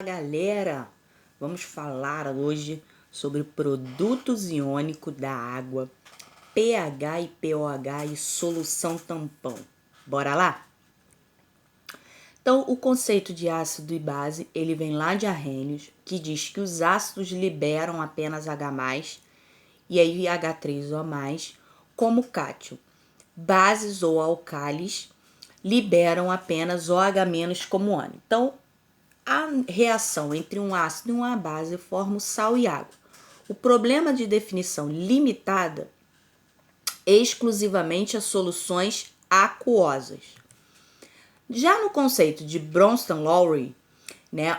Galera, vamos falar hoje sobre produtos iônicos da água, pH e pOH e solução tampão. Bora lá? Então, o conceito de ácido e base, ele vem lá de Arrhenius, que diz que os ácidos liberam apenas H+, e aí H3O+, como cátion. Bases ou alcális liberam apenas OH- como ânion. Então, a reação entre um ácido e uma base forma o sal e água. O problema de definição limitada é exclusivamente a soluções aquosas. Já no conceito de Bronsted-Lowry,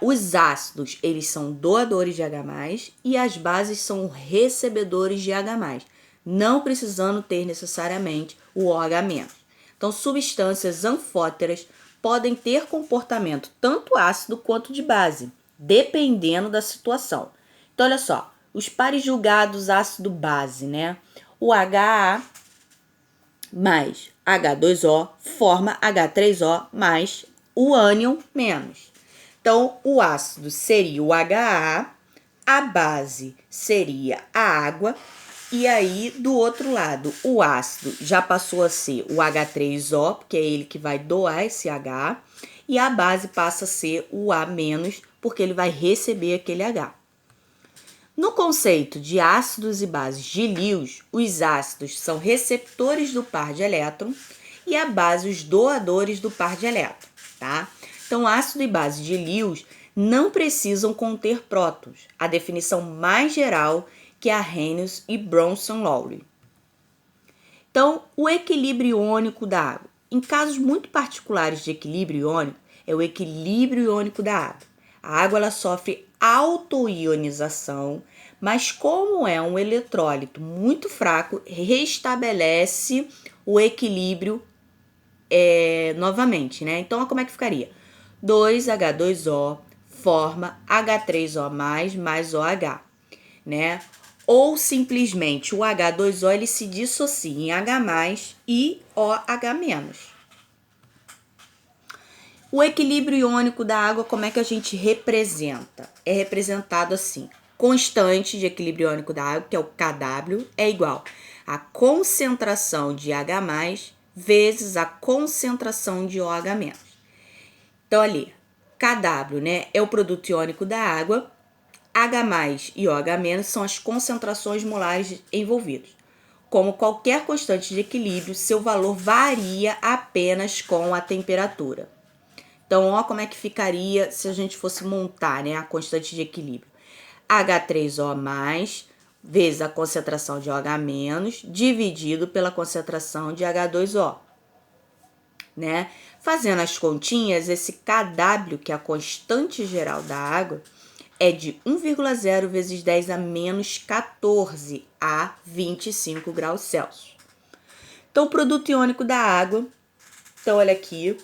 os ácidos eles são doadores de H+, e as bases são recebedores de H+, não precisando ter necessariamente o OH-. Então, substâncias anfóteras podem ter comportamento tanto ácido quanto de base, dependendo da situação. Então, olha só, os pares julgados ácido-base, o HA mais H2O forma H3O mais o ânion menos. Então, o ácido seria o HA, a base seria a água, e aí, do outro lado, o ácido já passou a ser o H3O, porque é ele que vai doar esse H, e a base passa a ser o A-, porque ele vai receber aquele H. No conceito de ácidos e bases de Lewis, os ácidos são receptores do par de elétron e a base os doadores do par de elétron, tá? Então, ácido e base de Lewis não precisam conter prótons, a definição mais geral que é Arrhenius e Bronsted-Lowry. Então, o equilíbrio iônico da água. Em casos muito particulares de equilíbrio iônico, é o equilíbrio iônico da água. A água ela sofre autoionização, mas como é um eletrólito muito fraco, restabelece o equilíbrio novamente, Então, como é que ficaria? 2H2O forma H3O+, mais OH, Ou simplesmente o H2O ele se dissocia em H+, e OH-. O equilíbrio iônico da água, como é que a gente representa? É representado assim: constante de equilíbrio iônico da água, que é o Kw, é igual a concentração de H+, vezes a concentração de OH-. Então, ali, Kw, é o produto iônico da água, H+ e OH- são as concentrações molares envolvidas. Como qualquer constante de equilíbrio, seu valor varia apenas com a temperatura. Então, ó como é que ficaria se a gente fosse montar, a constante de equilíbrio. H3O+, vezes a concentração de OH-, dividido pela concentração de H2O. Fazendo as continhas, esse Kw, que é a constante geral da água, é de 1,0 vezes 10 a menos 14 a 25 graus Celsius. Então, o produto iônico da água, então olha aqui,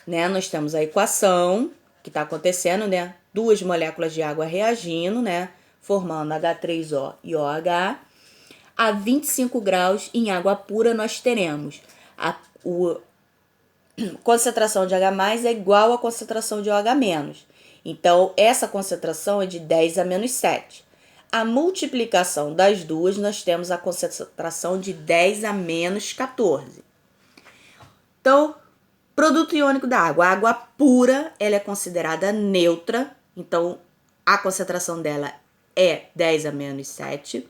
nós temos a equação que está acontecendo, duas moléculas de água reagindo, formando H3O e OH. A 25 graus em água pura nós teremos a concentração de H+ é igual à concentração de OH-. Então, essa concentração é de 10 a menos 7. A multiplicação das duas, nós temos a concentração de 10 a menos 14. Então, produto iônico da água. A água pura, ela é considerada neutra. Então, a concentração dela é 10 a menos 7.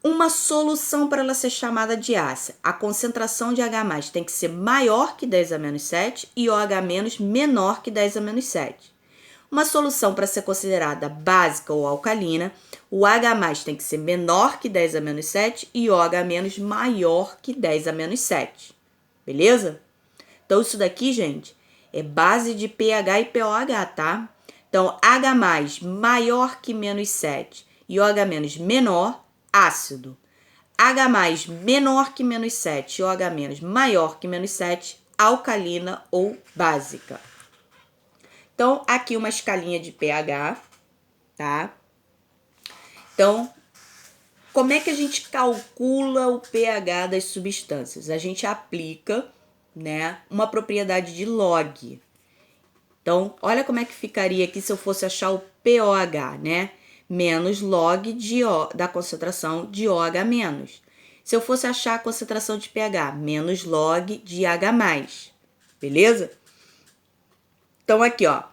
Uma solução para ela ser chamada de ácida. A concentração de H+ tem que ser maior que 10 a menos 7 e OH- menor que 10 a menos 7. Uma solução para ser considerada básica ou alcalina, o H+ tem que ser menor que 10 a menos 7 e OH- maior que 10 a menos 7. Beleza? Então, isso daqui, gente, é base de pH e pOH, tá? Então, H+ maior que menos 7 e OH- menor, ácido. H+ menor que menos 7 e OH- maior que menos 7, alcalina ou básica. Então, aqui uma escalinha de pH, tá? Então, como é que a gente calcula o pH das substâncias? A gente aplica, uma propriedade de log. Então, olha como é que ficaria aqui se eu fosse achar o pOH, né? Menos log da concentração de OH menos. Se eu fosse achar a concentração de pH, menos log de H+, beleza? Então, aqui, ó,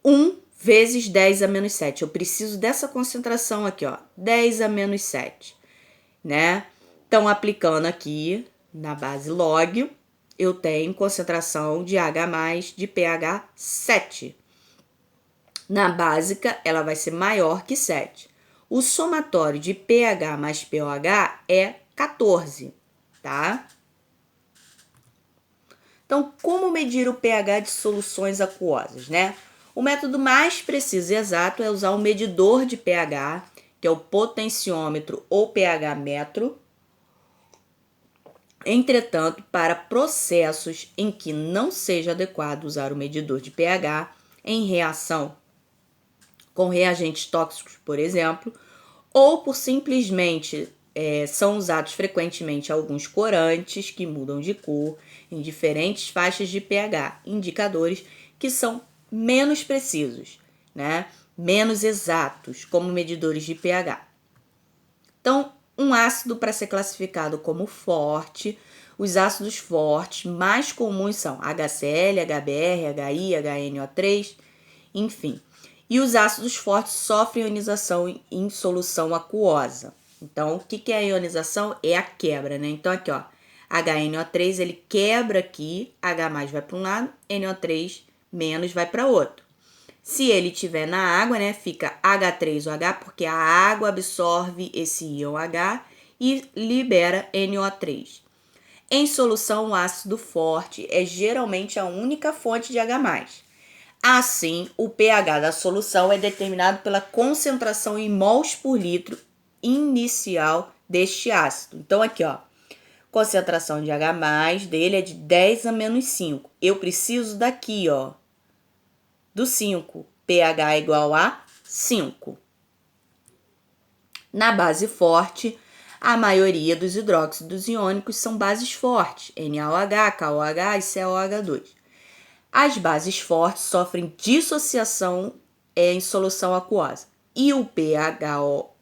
1 vezes 10 a menos 7. Eu preciso dessa concentração aqui, ó, 10 a menos 7, né? Então, aplicando aqui na base log, eu tenho concentração de H+, de pH 7. Na básica, ela vai ser maior que 7. O somatório de pH mais pOH é 14, tá? Então, como medir o pH de soluções aquosas, né? O método mais preciso e exato é usar o medidor de pH, que é o potenciômetro ou pH-metro. Entretanto, para processos em que não seja adequado usar o medidor de pH em reação com reagentes tóxicos, por exemplo, ou por simplesmente são usados frequentemente alguns corantes que mudam de cor em diferentes faixas de pH, indicadores que são menos precisos, né? Menos exatos, como medidores de pH. Então, um ácido para ser classificado como forte, os ácidos fortes mais comuns são HCl, HBr, HI, HNO3, enfim. E os ácidos fortes sofrem ionização em solução aquosa. Então, o que é a ionização? É a quebra, né? Então, aqui, ó, HNO3, ele quebra aqui, H+ vai para um lado, NO3- vai para outro. Se ele estiver na água, né, fica H3OH, porque a água absorve esse íon H e libera NO3. Em solução, o ácido forte é geralmente a única fonte de H+. Assim, o pH da solução é determinado pela concentração em mols por litro inicial deste ácido. Então, aqui, ó, concentração de H+ dele é de 10 a menos 5. Eu preciso daqui, ó, do 5. pH igual a 5. Na base forte, a maioria dos hidróxidos iônicos são bases fortes, NaOH, KOH e COH2. As bases fortes sofrem dissociação em solução aquosa e o pOH,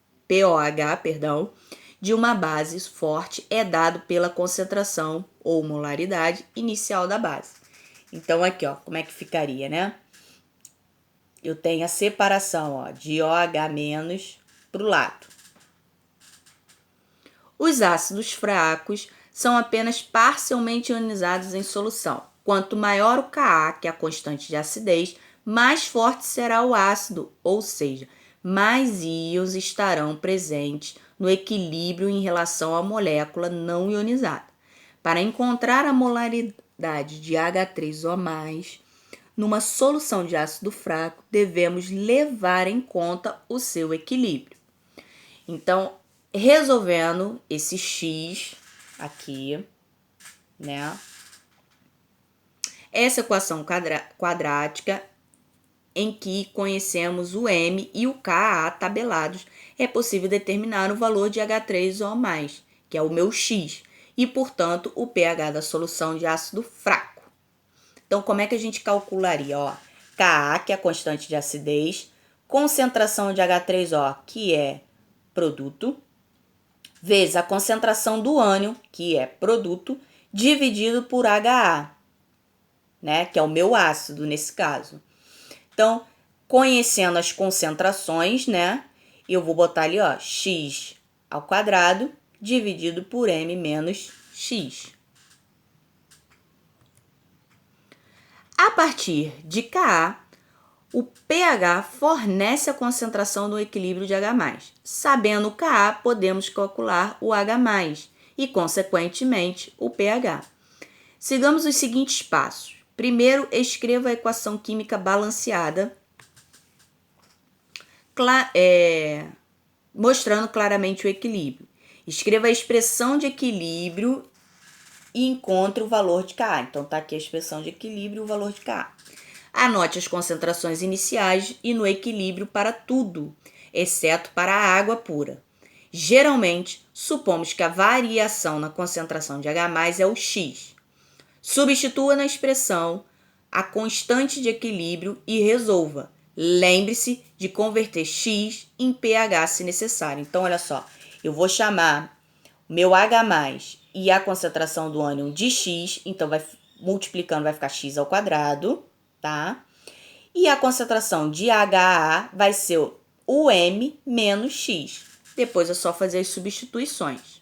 de uma base forte é dado pela concentração ou molaridade inicial da base. Então, aqui, ó, como é que ficaria, né? Eu tenho a separação, ó, de OH- para o lado. Os ácidos fracos são apenas parcialmente ionizados em solução. Quanto maior o Ka, que é a constante de acidez, mais forte será o ácido, ou seja, mais íons estarão presentes no equilíbrio em relação à molécula não ionizada. Para encontrar a molaridade de H3O+, numa solução de ácido fraco, devemos levar em conta o seu equilíbrio. Então, resolvendo esse X aqui, né? Essa equação quadrática em que conhecemos o M e o Ka tabelados, é possível determinar o valor de H3O+, que é o meu X, e, portanto, o pH da solução de ácido fraco. Então, como é que a gente calcularia? Ó, Ka, que é a constante de acidez, concentração de H3O, que é produto, vezes a concentração do ânion, que é produto, dividido por HA, né, que é o meu ácido nesse caso. Então, conhecendo as concentrações, né, eu vou botar ali, ó, x ao quadrado dividido por m menos x. A partir de Ka, o pH fornece a concentração no equilíbrio de H+. Sabendo o Ka, podemos calcular o H+, e, consequentemente, o pH. Sigamos os seguintes passos. Primeiro, escreva a equação química balanceada, mostrando claramente o equilíbrio. Escreva a expressão de equilíbrio e encontre o valor de Ka. Então, tá aqui a expressão de equilíbrio e o valor de Ka. Anote as concentrações iniciais e no equilíbrio para tudo, exceto para a água pura. Geralmente, supomos que a variação na concentração de H+ é o X. Substitua na expressão a constante de equilíbrio e resolva. Lembre-se de converter X em pH se necessário. Então, olha só, eu vou chamar meu H+, e a concentração do ânion de X, então multiplicando vai ficar X ao quadrado, tá? E a concentração de HA vai ser o M menos X. Depois é só fazer as substituições.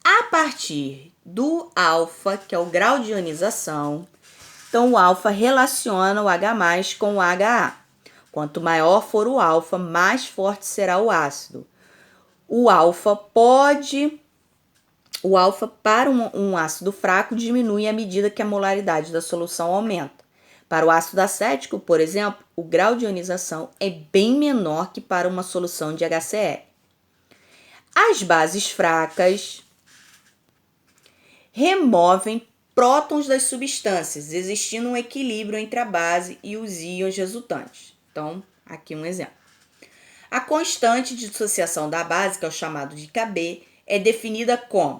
A partir do alfa, que é o grau de ionização, então o alfa relaciona o H+ com o HA. Quanto maior for o alfa, mais forte será o ácido. O alfa para um ácido fraco diminui à medida que a molaridade da solução aumenta. Para o ácido acético, por exemplo, o grau de ionização é bem menor que para uma solução de HCl. As bases fracas removem prótons das substâncias, existindo um equilíbrio entre a base e os íons resultantes. Então, aqui um exemplo. A constante de dissociação da base, que é o chamado de Kb, é definida como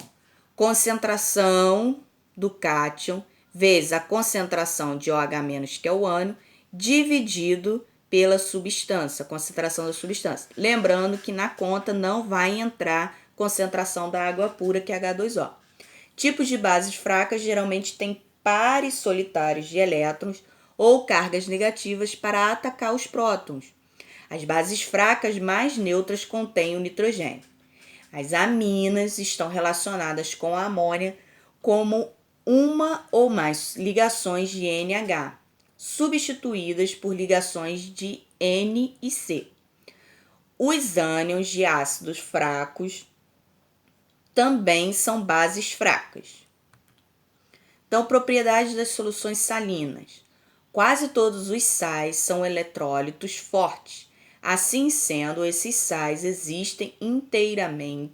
concentração do cátion vezes a concentração de OH-, que é o ânion, dividido pela substância, concentração da substância. Lembrando que na conta não vai entrar concentração da água pura, que é H2O. Tipos de bases fracas geralmente têm pares solitários de elétrons ou cargas negativas para atacar os prótons. As bases fracas mais neutras contêm o nitrogênio. As aminas estão relacionadas com a amônia como uma ou mais ligações de NH, substituídas por ligações de N e C. Os ânions de ácidos fracos também são bases fracas. Então, propriedades das soluções salinas. Quase todos os sais são eletrólitos fortes. Assim sendo, esses sais existem inteiramente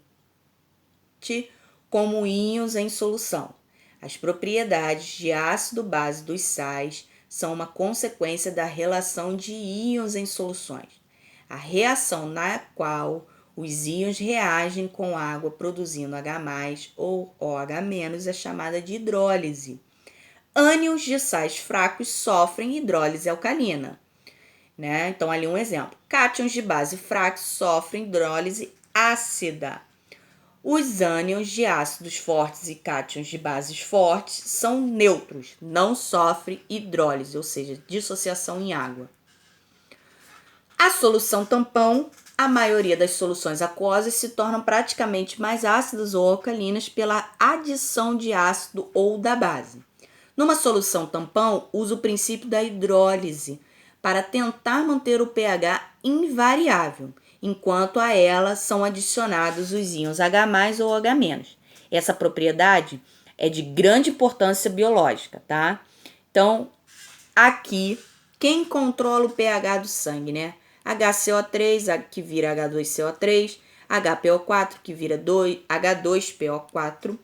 como íons em solução. As propriedades de ácido-base dos sais são uma consequência da relação de íons em soluções, a reação na qual os íons reagem com água produzindo H+ ou OH- é chamada de hidrólise. Ânions de sais fracos sofrem hidrólise alcalina. Né? Então, ali um exemplo. Cátions de base fraca sofrem hidrólise ácida. Os ânions de ácidos fortes e cátions de bases fortes são neutros, não sofrem hidrólise, ou seja, dissociação em água. A solução tampão, a maioria das soluções aquosas se tornam praticamente mais ácidas ou alcalinas pela adição de ácido ou da base. Numa solução tampão, usa o princípio da hidrólise para tentar manter o pH invariável, enquanto a ela são adicionados os íons H+ ou H-. Essa propriedade é de grande importância biológica, tá? Então, aqui, quem controla o pH do sangue, né? HCO3, que vira H2CO3, HPO4, que vira H2PO4,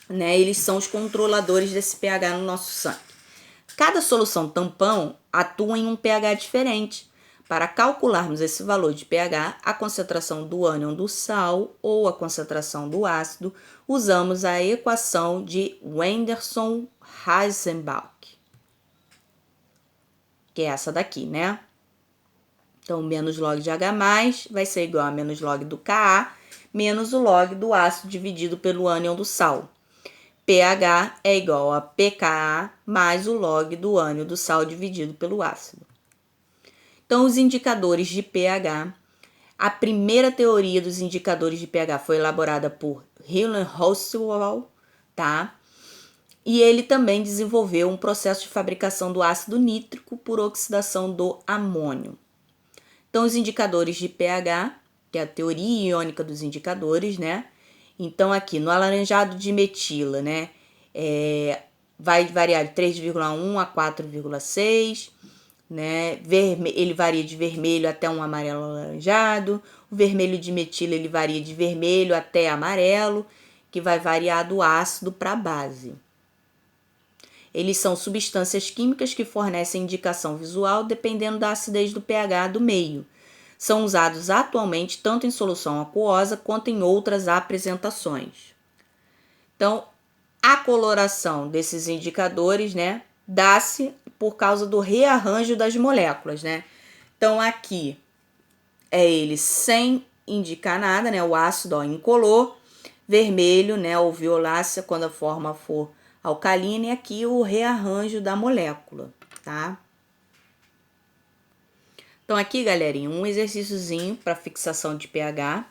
né? Eles são os controladores desse pH no nosso sangue. Cada solução tampão atua em um pH diferente. Para calcularmos esse valor de pH, a concentração do ânion do sal ou a concentração do ácido, usamos a equação de Wenderson-Heisenberg, que é essa daqui, né? Então, menos log de H+ vai ser igual a menos log do Ka menos o log do ácido dividido pelo ânion do sal. pH é igual a pKa mais o log do ânion do sal dividido pelo ácido. Então, os indicadores de pH. A primeira teoria dos indicadores de pH foi elaborada por Wilhelm Holzhauer, tá? E ele também desenvolveu um processo de fabricação do ácido nítrico por oxidação do amônio. Então, os indicadores de pH, que é a teoria iônica dos indicadores, né? Então, aqui no alaranjado de metila, né? Vai variar de 3,1 a 4,6, né? Ele varia de vermelho até um amarelo alaranjado. O vermelho de metila ele varia de vermelho até amarelo, que vai variar do ácido para a base. Eles são substâncias químicas que fornecem indicação visual dependendo da acidez do pH do meio. São usados atualmente tanto em solução aquosa quanto em outras apresentações. Então, a coloração desses indicadores, né? dá-se por causa do rearranjo das moléculas, né? Então, aqui é ele sem indicar nada, né? O ácido, ó, incolor, vermelho, né? Ou violácea, quando a forma for alcalina, e aqui o rearranjo da molécula, tá? Então, aqui, galerinha, um exercíciozinho para fixação de pH,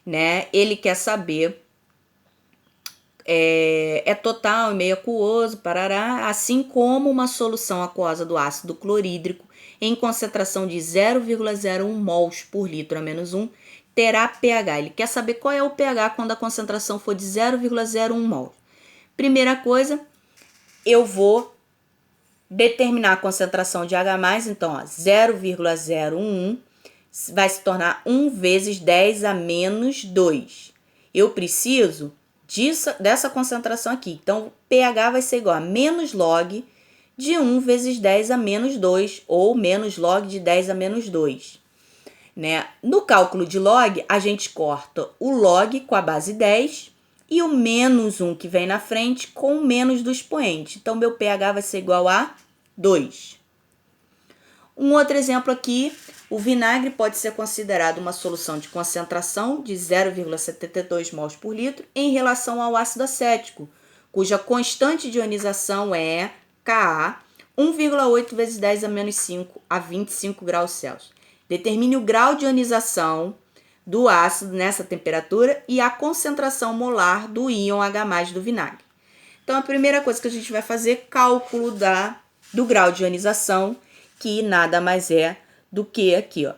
né? Ele quer saber é total e meio aquoso, parará, assim como uma solução aquosa do ácido clorídrico em concentração de 0,01 mols por litro a menos 1 terá pH. Ele quer saber qual é o pH quando a concentração for de 0,01 mol. Primeira coisa, eu vou determinar a concentração de H+, então, 0,01 vai se tornar 1 vezes 10 a menos 2. Eu preciso dessa concentração aqui. Então, pH vai ser igual a menos log de 1 vezes 10 a menos 2, ou menos log de 10 a menos 2. Né? No cálculo de log, a gente corta o log com a base 10 e o menos 1 que vem na frente com o menos do expoente. Então, meu pH vai ser igual a 2. Um outro exemplo aqui, o vinagre pode ser considerado uma solução de concentração de 0,72 mols por litro em relação ao ácido acético, cuja constante de ionização é Ka, 1,8 vezes 10 a menos 5 a 25 graus Celsius. Determine o grau de ionização do ácido nessa temperatura e a concentração molar do íon H+ do vinagre. Então, a primeira coisa que a gente vai fazer é cálculo do grau de ionização, que nada mais é do que aqui, ó.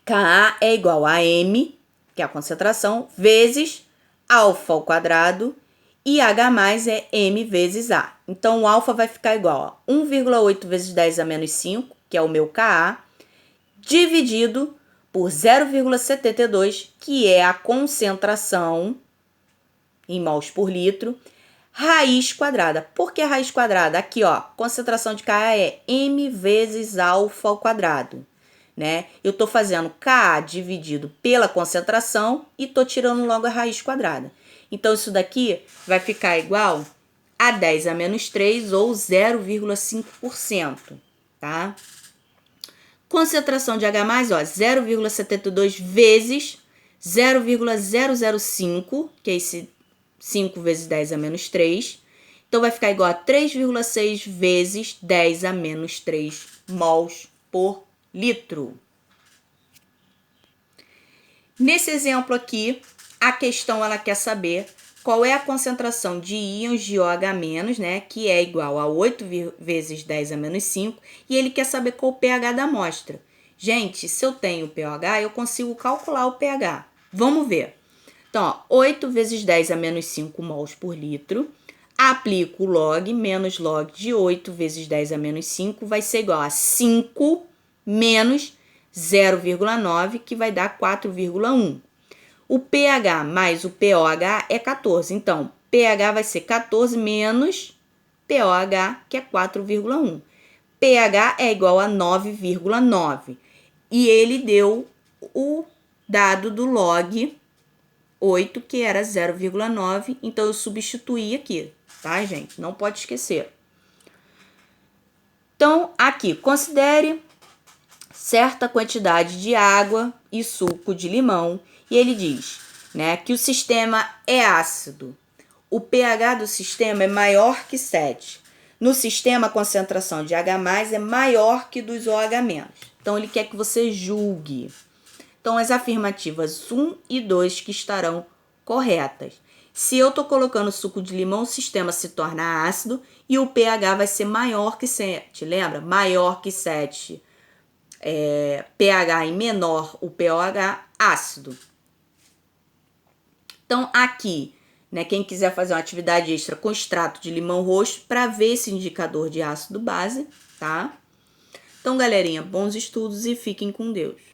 Ka é igual a M, que é a concentração, vezes alfa ao quadrado, e H+ é M vezes A. Então, o alfa vai ficar igual a 1,8 vezes 10 a menos 5, que é o meu Ka, dividido por 0,72, que é a concentração em mols por litro, raiz quadrada. Por que raiz quadrada? Aqui, ó, concentração de Ka é M vezes alfa ao quadrado, né? Eu tô fazendo Ka dividido pela concentração e tô tirando logo a raiz quadrada. Então, isso daqui vai ficar igual a 10 a menos 3 ou 0,5%, tá? Concentração de H+, ó, 0,72 vezes 0,005, que é esse 5 vezes 10 a menos 3. Então, vai ficar igual a 3,6 vezes 10 a menos 3 mols por litro. Nesse exemplo aqui, a questão ela quer saber qual é a concentração de íons de OH-, né, que é igual a 8 vezes 10 a menos 5, e ele quer saber qual o pH da amostra. Gente, se eu tenho pH, eu consigo calcular o pH. Vamos ver. Então, ó, 8 vezes 10 a menos 5 mols por litro, aplico o log, menos log de 8 vezes 10 a menos 5 vai ser igual a 5 menos 0,9, que vai dar 4,1. O pH mais o pOH é 14. Então, pH vai ser 14 menos pOH, que é 4,1. pH é igual a 9,9. E ele deu o dado do log 8, que era 0,9. Então, eu substituí aqui, tá, gente? Não pode esquecer. Então, aqui, considere certa quantidade de água e suco de limão. E ele diz, né, que o sistema é ácido. O pH do sistema é maior que 7. No sistema, a concentração de H+ é maior que dos OH-. Então, ele quer que você julgue. Então, as afirmativas 1 e 2 que estarão corretas. Se eu estou colocando suco de limão, o sistema se torna ácido e o pH vai ser maior que 7. Lembra? Maior que 7. pH e menor o pOH, ácido. Então, aqui, né, quem quiser fazer uma atividade extra com extrato de limão roxo para ver esse indicador de ácido base, tá? Então, galerinha, bons estudos e fiquem com Deus.